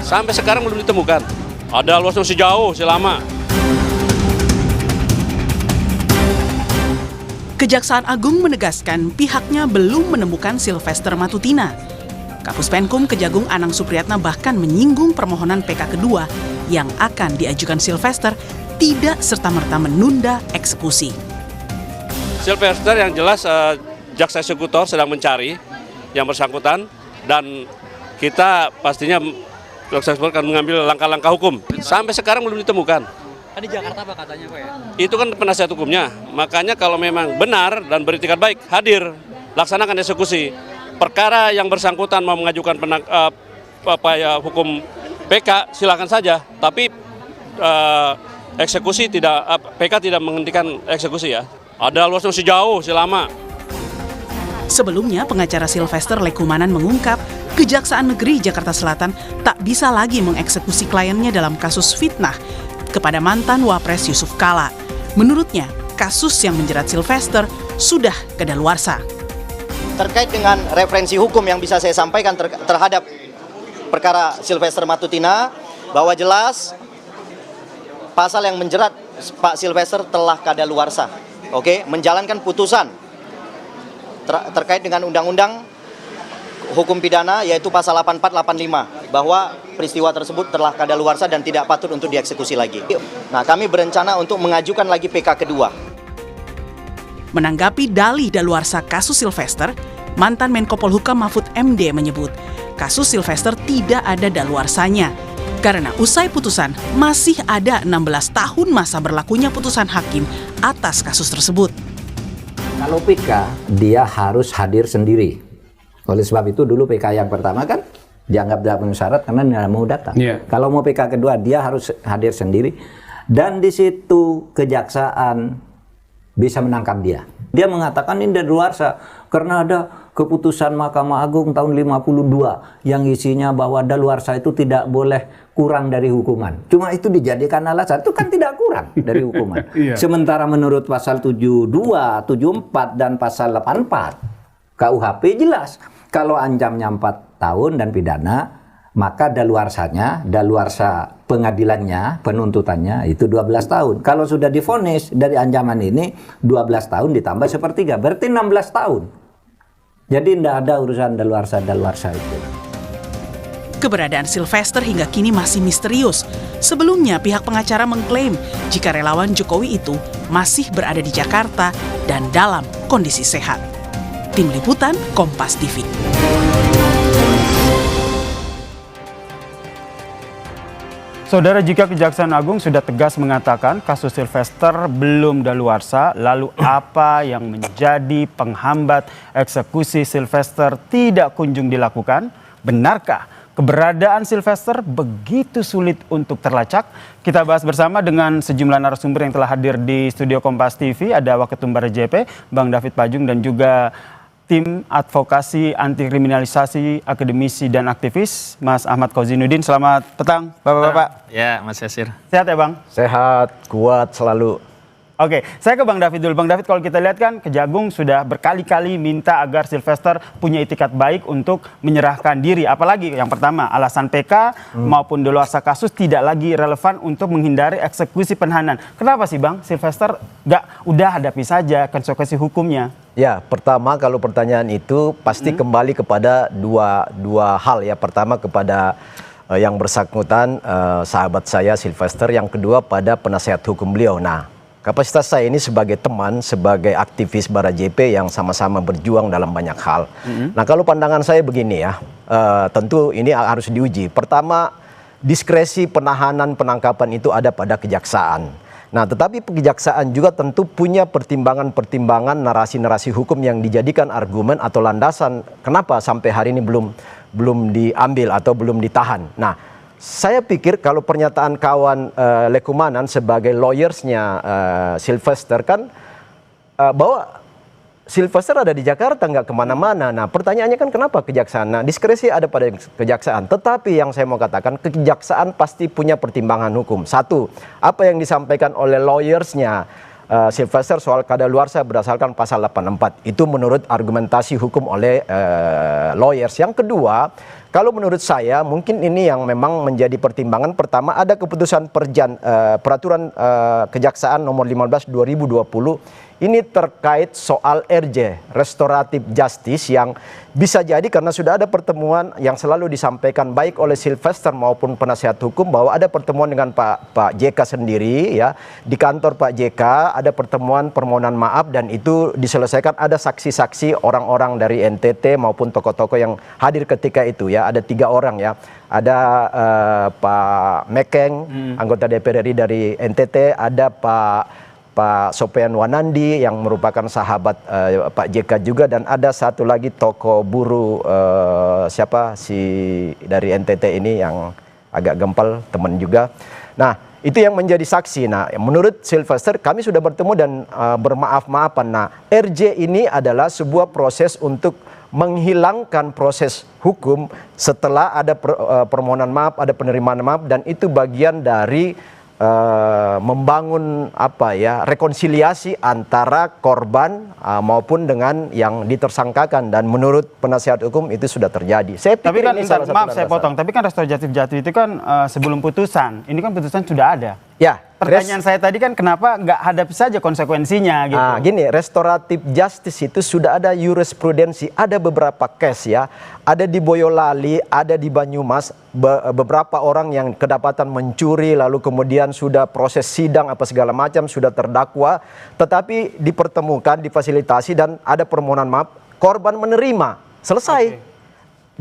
Sampai sekarang belum ditemukan. Ada luasnya masih jauh, masih lama. Kejaksaan Agung menegaskan pihaknya belum menemukan Sylvester Matutina. Kapus Penkum Kejagung Anang Supriyatna bahkan menyinggung permohonan PK kedua yang akan diajukan Sylvester tidak serta-merta menunda eksekusi. Sylvester yang jelas jaksa eksekutor sedang mencari yang bersangkutan dan kita pastinya jaksa eksekutor akan mengambil langkah-langkah hukum. Sampai sekarang belum ditemukan. Di Jakarta Pak katanya Pak ya? Itu kan penasihat hukumnya, makanya kalau memang benar dan beritikat baik, hadir, laksanakan eksekusi. Perkara yang bersangkutan mau mengajukan hukum PK, silakan saja, tapi eksekusi tidak, PK tidak menghentikan eksekusi ya. Ada luasnya masih jauh, masih lama. Sebelumnya, pengacara Sylvester Lekumanan mengungkap Kejaksaan Negeri Jakarta Selatan tak bisa lagi mengeksekusi kliennya dalam kasus fitnah kepada mantan Wapres Yusuf Kala. Menurutnya, kasus yang menjerat Sylvester sudah kadaluarsa. Terkait dengan referensi hukum yang bisa saya sampaikan terhadap perkara Sylvester Matutina, bahwa jelas pasal yang menjerat Pak Sylvester telah kadaluarsa. Menjalankan putusan terkait dengan undang-undang hukum pidana yaitu pasal 8485 bahwa peristiwa tersebut telah kadaluarsa dan tidak patut untuk dieksekusi lagi. Nah, kami berencana untuk mengajukan lagi PK kedua. Menanggapi dalih daluarsa kasus Sylvester, mantan Menko Polhukam Mahfud MD menyebut kasus Sylvester tidak ada daluarsanya karena usai putusan masih ada 16 tahun masa berlakunya putusan hakim atas kasus tersebut. Kalau PK, dia harus hadir sendiri. Oleh sebab itu dulu PK yang pertama kan dianggap tidak memenuhi syarat karena tidak mau datang. Kalau mau PK kedua dia harus hadir sendiri dan di situ kejaksaan bisa menangkap dia. Dia mengatakan ini daluarsa karena ada keputusan Mahkamah Agung tahun 52 yang isinya bahwa daluarsa itu tidak boleh kurang dari hukuman. Cuma itu dijadikan alasan, itu kan tidak kurang dari hukuman. Sementara menurut pasal 72, 74 dan pasal 84 KUHP jelas kalau ancamnya 4 tahun dan pidana, maka daluarsanya, daluarsa pengadilannya, penuntutannya itu 12 tahun. Kalau sudah divonis dari ancaman ini 12 tahun ditambah sepertiga, berarti 16 tahun. Jadi tidak ada urusan daluarsa itu. Keberadaan Sylvester hingga kini masih misterius. Sebelumnya pihak pengacara mengklaim jika relawan Jokowi itu masih berada di Jakarta dan dalam kondisi sehat. Tim Liputan Kompas TV. Saudara, jika Kejaksaan Agung sudah tegas mengatakan kasus Sylvester belum daluarsa, lalu apa yang menjadi penghambat eksekusi Sylvester tidak kunjung dilakukan? Benarkah keberadaan Sylvester begitu sulit untuk terlacak? Kita bahas bersama dengan sejumlah narasumber yang telah hadir di studio Kompas TV. Ada Waketumbar JP, Bang David Pajung, dan juga tim advokasi anti kriminalisasi, akademisi dan aktivis Mas Ahmad Kozinuddin. Selamat petang Bapak-bapak. Ya Mas Yasir. Sehat ya Bang? Sehat, kuat selalu. Oke, saya ke Bang David dulu. Bang David, kalau kita lihat kan Kejagung sudah berkali-kali minta agar Sylvester punya itikat baik untuk menyerahkan diri. Apalagi yang pertama, alasan PK maupun daluarsa kasus tidak lagi relevan untuk menghindari eksekusi penahanan. Kenapa sih Bang Sylvester udah hadapi saja konsekuensi hukumnya? Ya, pertama kalau pertanyaan itu pasti kembali kepada dua hal ya. Pertama kepada yang bersangkutan sahabat saya Sylvester, yang kedua pada penasihat hukum beliau. Nah, kapasitas saya ini sebagai teman, sebagai aktivis Bara JP yang sama-sama berjuang dalam banyak hal. Nah, kalau pandangan saya begini ya, tentu ini harus diuji. Pertama, diskresi penahanan penangkapan itu ada pada kejaksaan. Nah, tetapi kejaksaan juga tentu punya pertimbangan-pertimbangan narasi-narasi hukum yang dijadikan argumen atau landasan kenapa sampai hari ini belum diambil atau belum ditahan. Nah, saya pikir kalau pernyataan kawan Lekumanan sebagai lawyersnya Sylvester kan bahwa Sylvester ada di Jakarta, nggak kemana-mana. Nah, pertanyaannya kan kenapa kejaksaan? Nah, diskresi ada pada kejaksaan. Tetapi yang saya mau katakan, kejaksaan pasti punya pertimbangan hukum. Satu, apa yang disampaikan oleh lawyersnya Sylvester soal kadaluarsa berdasarkan pasal 84. Itu menurut argumentasi hukum oleh lawyers. Yang kedua, Kalau menurut saya mungkin ini yang memang menjadi pertimbangan. Pertama, ada keputusan peraturan Kejaksaan nomor 15 2020 ini terkait soal RJ, restoratif justice, yang bisa jadi karena sudah ada pertemuan yang selalu disampaikan baik oleh Sylvester maupun penasihat hukum bahwa ada pertemuan dengan Pak JK sendiri ya, di kantor Pak JK ada pertemuan permohonan maaf dan itu diselesaikan, ada saksi-saksi orang-orang dari NTT maupun tokoh-tokoh yang hadir ketika itu ya, ada 3 orang ya, ada Pak Mekeng anggota DPR RI dari NTT, ada Pak Sofian Wanandi yang merupakan sahabat Pak JK juga, dan ada satu lagi tokoh buruh siapa si dari NTT ini yang agak gempal, teman juga. Nah, itu yang menjadi saksi. Nah, menurut Sylvester kami sudah bertemu dan bermaaf-maafan. Nah, RJ ini adalah sebuah proses untuk menghilangkan proses hukum setelah ada permohonan maaf, ada penerimaan maaf, dan itu bagian dari membangun rekonsiliasi antara korban maupun dengan yang ditersangkakan, dan menurut penasihat hukum itu sudah terjadi. Saya pikir tapi kan ini salah satu maaf saya potong, tapi kan restoratif justice itu kan sebelum putusan, ini kan putusan sudah ada. Ya, pertanyaan saya tadi kan kenapa nggak hadapi saja konsekuensinya gitu. Gini, restoratif justice itu sudah ada jurisprudensi, ada beberapa case ya, ada di Boyolali, ada di Banyumas, beberapa orang yang kedapatan mencuri lalu kemudian sudah proses sidang apa segala macam, sudah terdakwa, tetapi dipertemukan, difasilitasi dan ada permohonan maaf, korban menerima, selesai.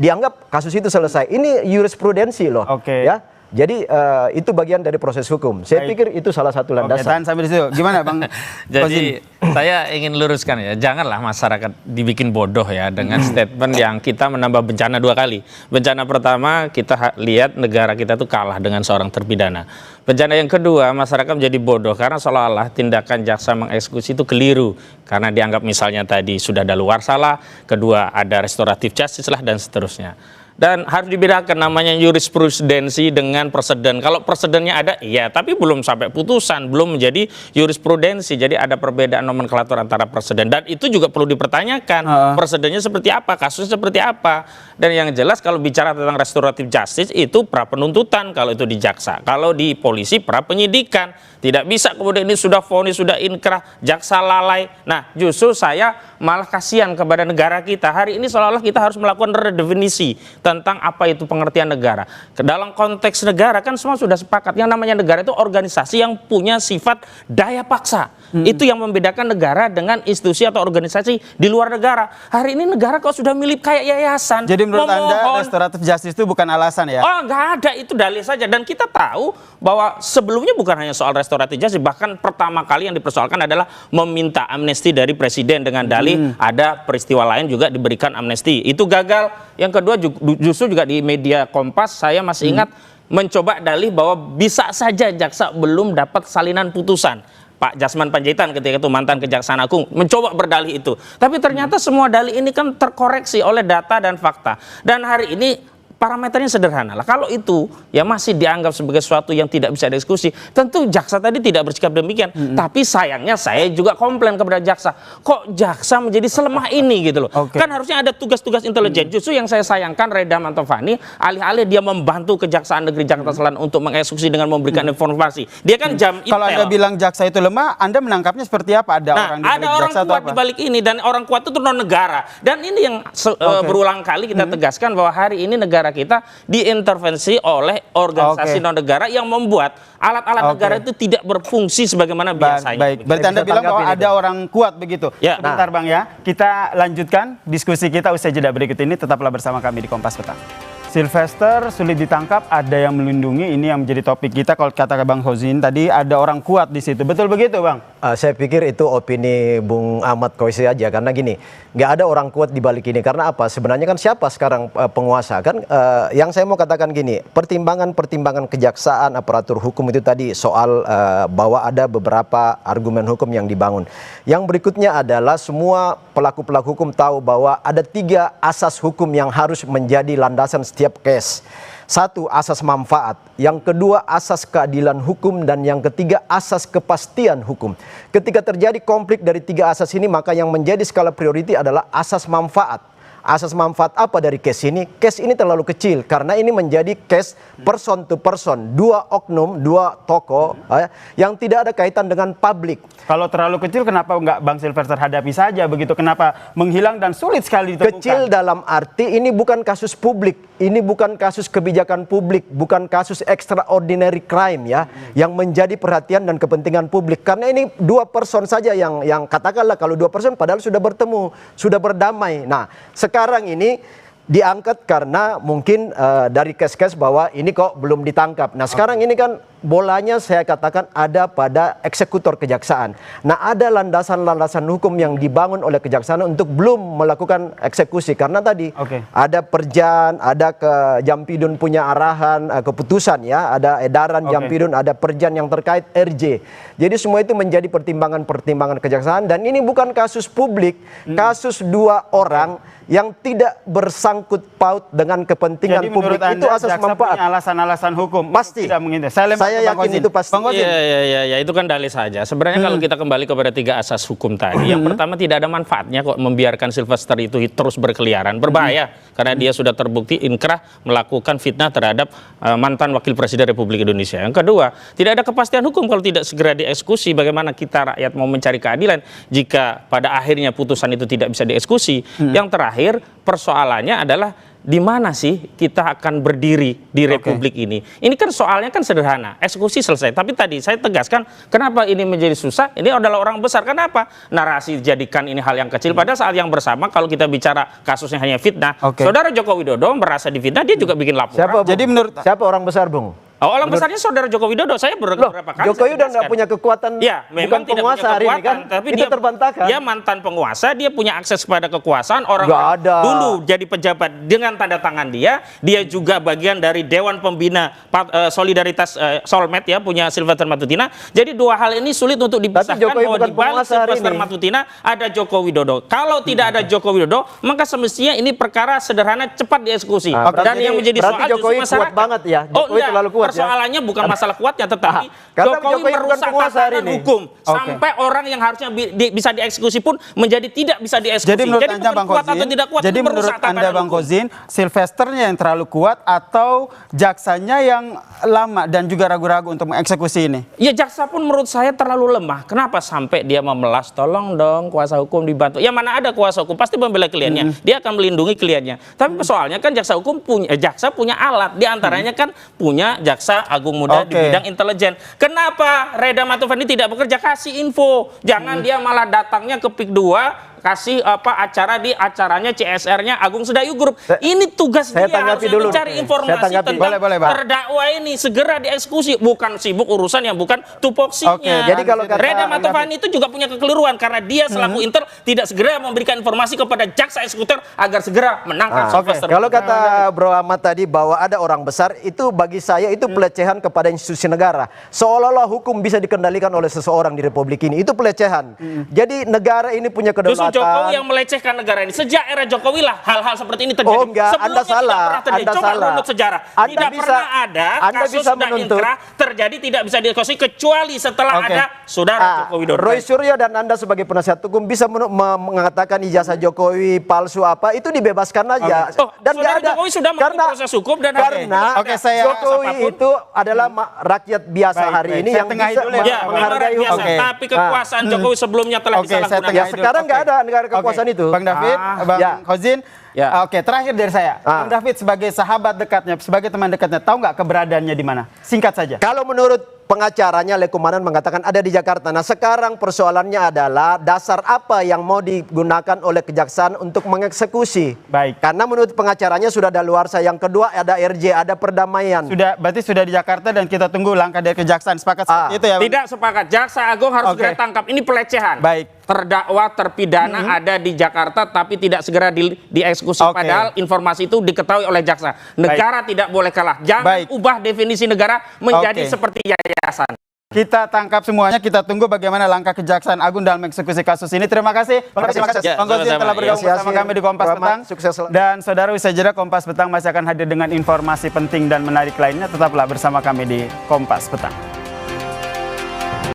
Dianggap kasus itu selesai. Ini jurisprudensi loh. Ya. Jadi itu bagian dari proses hukum. Saya pikir itu salah satu landasan. Tahan sampai di situ. Gimana Bang? Jadi saya ingin luruskan ya, janganlah masyarakat dibikin bodoh ya dengan statement yang kita menambah bencana 2 kali. Bencana pertama kita lihat negara kita tuh kalah dengan seorang terpidana. Bencana yang kedua, masyarakat menjadi bodoh karena seolah-olah tindakan jaksa mengeksekusi itu keliru karena dianggap misalnya tadi sudah daluarsa lah, kedua ada restoratif justice lah, dan seterusnya. Dan harus dibedakan namanya jurisprudensi dengan preseden. Kalau presidennya ada, iya, tapi belum sampai putusan, belum menjadi jurisprudensi. Jadi ada perbedaan nomenklatur antara preseden. Dan itu juga perlu dipertanyakan. Presidennya seperti apa, kasusnya seperti apa. Dan yang jelas kalau bicara tentang restoratif justice itu pra penuntutan kalau itu di jaksa. Kalau di polisi pra penyidikan. Tidak bisa kemudian ini sudah vonis, sudah inkrah, jaksa lalai. Nah, justru saya malah kasihan kepada negara kita. Hari ini seolah-olah kita harus melakukan redefinisi tentang apa itu pengertian negara. Dalam konteks negara kan semua sudah sepakat. Yang namanya negara itu organisasi yang punya sifat daya paksa. Itu yang membedakan negara dengan institusi atau organisasi di luar negara. Hari ini negara kok sudah milik kayak yayasan. Jadi menurut Anda restoratif justice itu bukan alasan ya? Oh, nggak ada, itu dalil saja. Dan kita tahu bahwa sebelumnya bukan hanya soal restoratif justice, bahkan pertama kali yang dipersoalkan adalah meminta amnesti dari presiden dengan dalih ada peristiwa lain juga diberikan amnesti. Itu gagal. Yang kedua justru juga di media Kompas saya masih ingat mencoba dalih bahwa bisa saja jaksa belum dapat salinan putusan. Pak Jasman Panjaitan ketika itu mantan Kejaksaan Agung mencoba berdalih itu. Tapi ternyata semua dalih ini kan terkoreksi oleh data dan fakta. Dan hari ini parameternya sederhana lah. Kalau itu ya masih dianggap sebagai sesuatu yang tidak bisa didiskusi, tentu jaksa tadi tidak bersikap demikian. Tapi sayangnya saya juga komplain kepada jaksa. Kok jaksa menjadi selemah ini gitu loh. Kan harusnya ada tugas-tugas intelijen. Justru yang saya sayangkan Reda Mantovani, alih-alih dia membantu Kejaksaan Negeri Jakarta Selatan untuk mengeksekusi dengan memberikan informasi. Dia kan jam intel. Kalau Anda bilang jaksa itu lemah, Anda menangkapnya seperti apa? Ada orang di balik jaksa atau apa? Di balik ini, dan orang kuat itu non negara. Dan ini yang berulang kali kita tegaskan bahwa hari ini negara kita diintervensi oleh organisasi non negara yang membuat alat-alat negara itu tidak berfungsi sebagaimana biasanya. Baik, berarti Anda bilang bahwa ada orang kuat begitu. Ya. Sebentar Bang ya, kita lanjutkan diskusi kita usai jeda berikut ini. Tetaplah bersama kami di Kompas Petang. Sylvester sulit ditangkap, ada yang melindungi, ini yang menjadi topik kita. Kalau kata Bang Hozin tadi ada orang kuat di situ, betul begitu Bang? Saya pikir itu opini Bung Ahmad Koisi aja, karena gini, nggak ada orang kuat di balik ini. Karena apa? Sebenarnya kan siapa sekarang penguasa kan? Yang saya mau katakan gini, pertimbangan kejaksaan, aparatur hukum itu tadi soal bahwa ada beberapa argumen hukum yang dibangun. Yang berikutnya adalah semua pelaku-pelaku hukum tahu bahwa ada 3 asas hukum yang harus menjadi landasan setiap case. 1, asas manfaat. Yang kedua, asas keadilan hukum. Dan yang ketiga, asas kepastian hukum. Ketika terjadi konflik dari 3 asas ini, maka yang menjadi skala priority adalah asas manfaat. asas manfaat apa dari case ini? Case ini terlalu kecil karena ini menjadi case person to person, dua oknum, dua tokoh yang tidak ada kaitan dengan publik. Kalau terlalu kecil, kenapa nggak Bang Silvester hadapi saja begitu? Kenapa menghilang dan sulit sekali ditemukan? Kecil dalam arti ini bukan kasus publik, ini bukan kasus kebijakan publik, bukan kasus extraordinary crime ya, yang menjadi perhatian dan kepentingan publik. Karena ini dua person saja yang katakanlah kalau dua person padahal sudah bertemu, sudah berdamai. Nah, sekarang ini diangkat karena mungkin dari case-case bahwa ini kok belum ditangkap. Nah, sekarang ini kan bolanya saya katakan ada pada eksekutor kejaksaan. Nah, ada landasan-landasan hukum yang dibangun oleh kejaksaan untuk belum melakukan eksekusi. Karena tadi ada perjan, ada ke Jampidun punya arahan, keputusan ya, ada edaran Jampidun, ada perjan yang terkait RJ. Jadi semua itu menjadi pertimbangan-pertimbangan kejaksaan dan ini bukan kasus publik, kasus dua orang yang tidak bersangkut paut dengan kepentingan publik. Anda, itu asas manfaat. Alasan-alasan hukum. Pasti. Saya yakin itu pasti. Ya, itu kan dalih saja. Sebenarnya kalau kita kembali kepada 3 asas hukum tadi, yang pertama tidak ada manfaatnya kok membiarkan Silvester itu terus berkeliaran, berbahaya karena dia sudah terbukti inkrah melakukan fitnah terhadap mantan Wakil Presiden Republik Indonesia. Yang kedua, tidak ada kepastian hukum kalau tidak segera dieksekusi. Bagaimana kita rakyat mau mencari keadilan jika pada akhirnya putusan itu tidak bisa dieksekusi? Yang terakhir, persoalannya adalah di mana sih kita akan berdiri di Republik ini? Ini kan soalnya kan sederhana, eksekusi selesai. Tapi tadi saya tegaskan, kenapa ini menjadi susah? Ini adalah orang besar. Kenapa? Narasi jadikan ini hal yang kecil. Padahal saat yang bersama, kalau kita bicara kasusnya hanya fitnah, Saudara Joko Widodo merasa difitnah, dia juga bikin laporan. Siapa orang besar, Bung? Orang besarnya Saudara Joko Widodo. Saya beberapa kali Jokowi udah nggak punya kekuatan, ya, bukan penguasa hari ini kan, tapi itu terbantahkan. Dia mantan penguasa, dia punya akses kepada kekuasaan. Orang dulu jadi pejabat dengan tanda tangan dia juga bagian dari Dewan Pembina Solidaritas Solmed ya, punya Silvester Matutina. Jadi dua hal ini sulit untuk dipisahkan bahwa di balik Silvester Matutina ada Joko Widodo. Kalau tidak ada Joko Widodo, maka semestinya ini perkara sederhana cepat dieksekusi. Dan yang menjadi soal Jokowi justru masyarakat. Kuat banget ya. Jokowi terlalu kuat. Persoalannya bukan masalah kuatnya, tetapi Jokowi merusak tatanan hukum sampai orang yang harusnya bisa dieksekusi pun menjadi tidak bisa dieksekusi. Jadi menurut Anda, bukan Bang kuat Kozin, atau tidak kuat, jadi menurut Anda, Bang Kozin, Silvesternya yang terlalu kuat atau jaksanya yang lama dan juga ragu-ragu untuk mengeksekusi ini? Ya, jaksa pun menurut saya terlalu lemah. Kenapa sampai dia memelas? Tolong dong kuasa hukum dibantu. Ya, mana ada kuasa hukum pasti membela kliennya. Dia akan melindungi kliennya. Tapi soalnya kan jaksa punya alat. Di antaranya kan punya Jaksa Agung Muda di bidang intelijen. Kenapa Reda Matufani tidak bekerja? Kasih info. Jangan dia malah datangnya ke PIK 2 kasih acara di acaranya CSR-nya Agung Sedayu Group. Ini tugas dia harusnya mencari informasi tentang terdakwa ini segera dieksekusi, bukan sibuk urusan yang bukan tupoksinya. Jadi kalau Reda Matufani itu juga punya kekeliruan karena dia selaku Intel tidak segera memberikan informasi kepada jaksa eksekutor agar segera menangkap Silvester. Kalau kata Bro Ahmad tadi bahwa ada orang besar, itu bagi saya itu pelecehan kepada institusi negara. Seolah-olah hukum bisa dikendalikan oleh seseorang di Republik ini. Itu pelecehan. Jadi negara ini punya kedaulatan. Jokowi yang melecehkan negara ini. Sejak era Jokowi lah hal-hal seperti ini terjadi. Oh enggak, sebelumnya Anda salah. Tidak pernah terjadi. Coba runut sejarah. Tidak pernah ada kasus sudah inkrah terjadi tidak bisa dieksekusi kecuali setelah ada Saudara Joko Widodo. Roy Suryo dan Anda sebagai penasihat hukum bisa mengatakan ijazah Jokowi palsu apa, itu dibebaskan aja. Dan nggak ada. Jokowi sudah melalui proses hukum dan karena Jokowi itu adalah rakyat biasa hari ini yang bisa menghargai hukum. Tapi kekuasaan Jokowi sebelumnya telah disalahgunakan. Sekarang nggak ada negara kekuasaan itu. Bang David, Bang Kozin, oke, terakhir dari saya. Bang David sebagai sahabat dekatnya, sebagai teman dekatnya, tahu nggak keberadaannya di mana? Singkat saja. Kalau menurut pengacaranya Lekumanan mengatakan ada di Jakarta. Nah, sekarang persoalannya adalah dasar apa yang mau digunakan oleh kejaksaan untuk mengeksekusi. Baik. Karena menurut pengacaranya sudah ada daluarsa. Yang kedua ada RJ, ada perdamaian. Berarti sudah di Jakarta dan kita tunggu langkah dari kejaksaan. Sepakat seperti itu ya? Tidak sepakat. Jaksa Agung harus segera tangkap. Ini pelecehan. Baik. Terdakwa terpidana ada di Jakarta tapi tidak segera dieksekusi. Padahal informasi itu diketahui oleh jaksa. Negara tidak boleh kalah. Jangan ubah definisi negara menjadi seperti yayasan. Kita tangkap semuanya, kita tunggu bagaimana langkah Kejaksaan Agung dalam eksekusi kasus ini. Terima kasih. Bang Kozin telah bergabung bersama kami di Kompas Petang. Dan saudara, usai jeda Kompas Petang masih akan hadir dengan informasi penting dan menarik lainnya. Tetaplah bersama kami di Kompas Petang.